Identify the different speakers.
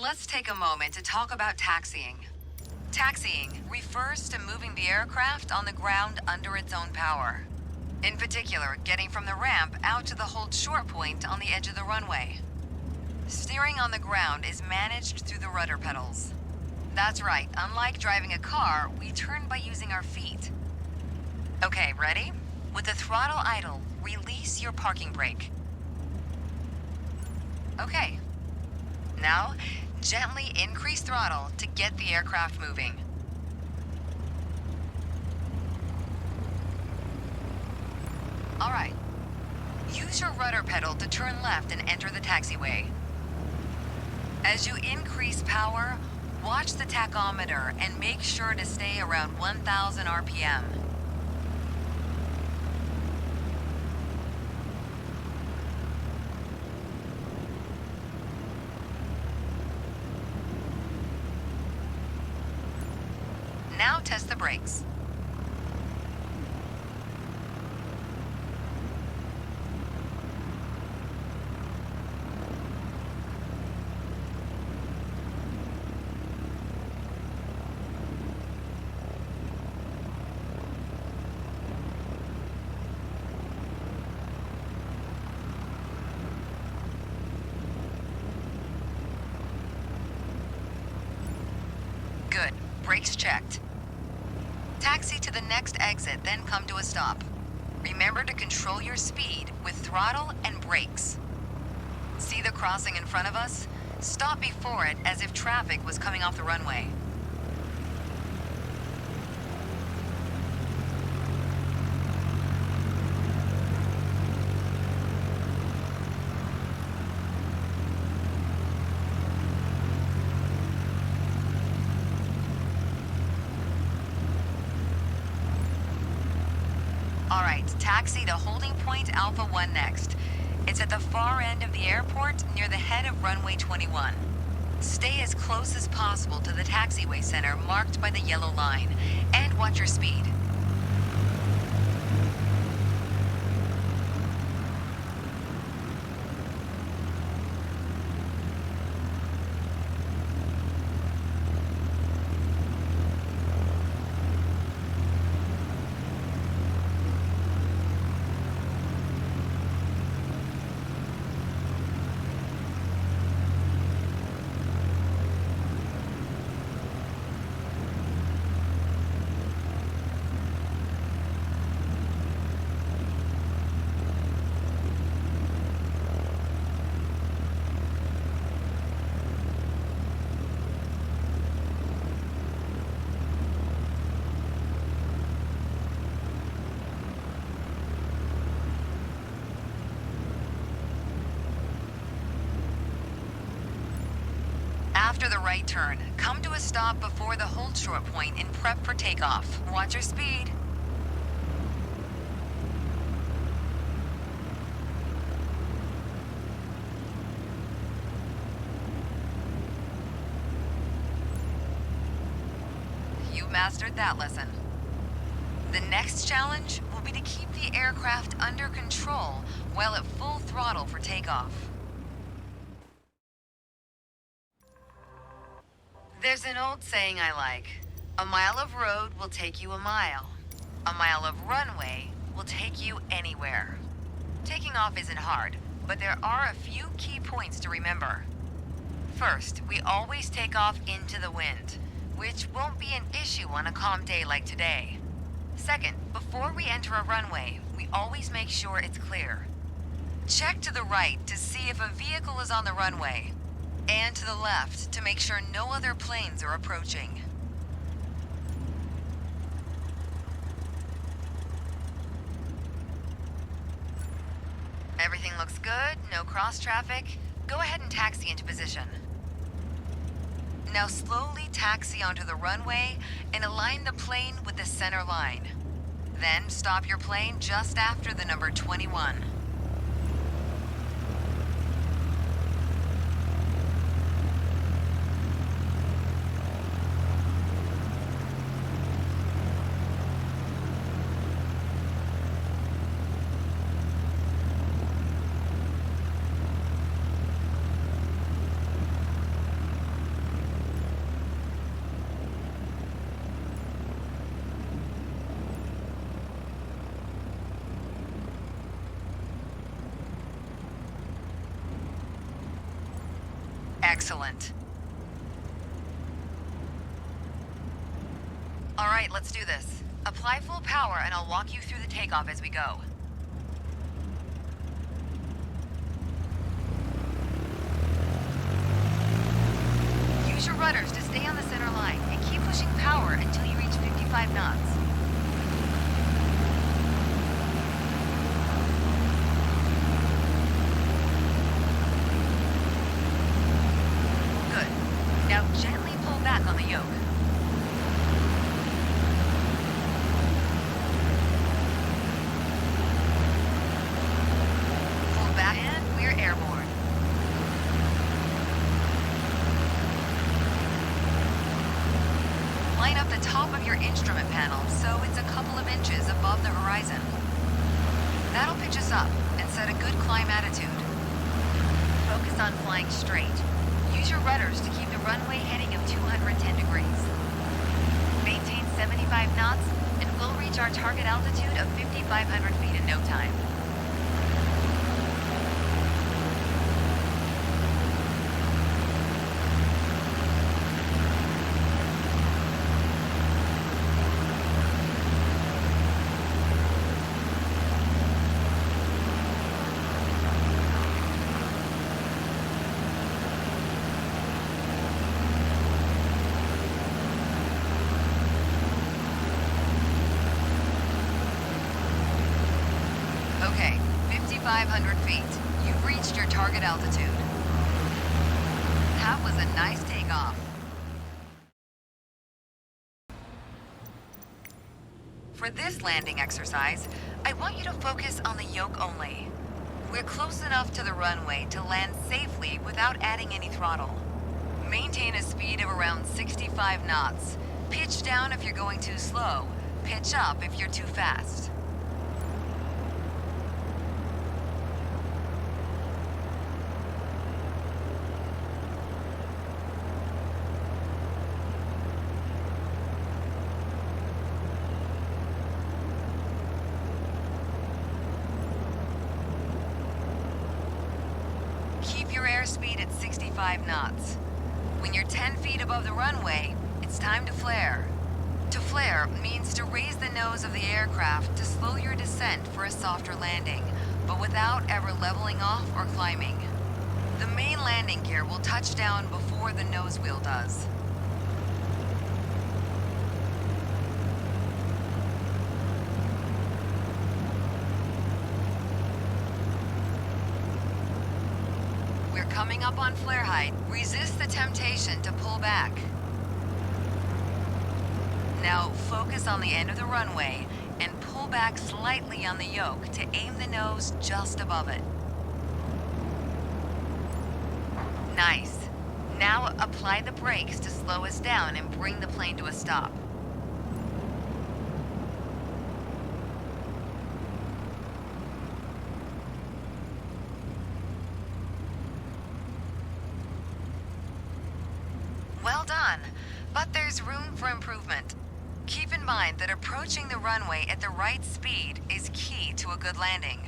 Speaker 1: Let's take a moment to talk about taxiing. Taxiing refers to moving the aircraft on the ground under its own power. In particular, getting from the ramp out to the hold short point on the edge of the runway. Steering on the ground is managed through the rudder pedals. That's right, unlike driving a car, we turn by using our feet. Okay, ready? With the throttle idle, release your parking brake. Okay. Now, gently increase throttle to get the aircraft moving. All right. Use your rudder pedal to turn left and enter the taxiway. As you increase power, watch the tachometer and make sure to stay around 1,000 RPM. Now test the brakes. Good. Brakes checked. Taxi to the next exit, then come to a stop. Remember to control your speed with throttle and brakes. See the crossing in front of us? Stop before it as if traffic was coming off the runway. All right, taxi to holding point Alpha 1 next. It's at the far end of the airport near the head of runway 21. Stay as close as possible to the taxiway center marked by the yellow line, and watch your speed. After the right turn, come to a stop before the hold short point and prep for takeoff. Watch your speed. You mastered that lesson. The next challenge will be to keep the aircraft under control while at full throttle for takeoff. There's an old saying I like. A mile of road will take you a mile. A mile of runway will take you anywhere. Taking off isn't hard, but there are a few key points to remember. First, we always take off into the wind, which won't be an issue on a calm day like today. Second, before we enter a runway, we always make sure it's clear. Check to the right to see if a vehicle is on the runway, and to the left to make sure no other planes are approaching. Everything looks good, no cross traffic. Go ahead and taxi into position. Now slowly taxi onto the runway and align the plane with the center line. Then stop your plane just after the number 21. Excellent. All right, let's do this. Apply full power and I'll walk you through the takeoff as we go. Use your rudders to stay on the center line and keep pushing power until you reach 55 knots. Good. Now gently pull back on the yoke. Pull back and we're airborne. Line up the top of your instrument panel so it's a couple of inches above the horizon. That'll pitch us up and set a good climb attitude. Focus on flying straight. Use your rudders to keep the runway heading of 210 degrees. Maintain 75 knots and we'll reach our target altitude of 5,500 feet in no time. Okay, 5,500 feet. You've reached your target altitude. That was a nice takeoff. For this landing exercise, I want you to focus on the yoke only. We're close enough to the runway to land safely without adding any throttle. Maintain a speed of around 65 knots. Pitch down if you're going too slow. Pitch up if you're too fast. Keep your airspeed at 65 knots. When you're 10 feet above the runway, it's time to flare. To flare means to raise the nose of the aircraft to slow your descent for a softer landing, but without ever leveling off or climbing. The main landing gear will touch down before the nose wheel does. We're coming up on flare height. Resist the temptation to pull back. Now focus on the end of the runway and pull back slightly on the yoke to aim the nose just above it. Nice. Now apply the brakes to slow us down and bring the plane to a stop. Well done, but there's room for improvement. Keep in mind that approaching the runway at the right speed is key to a good landing.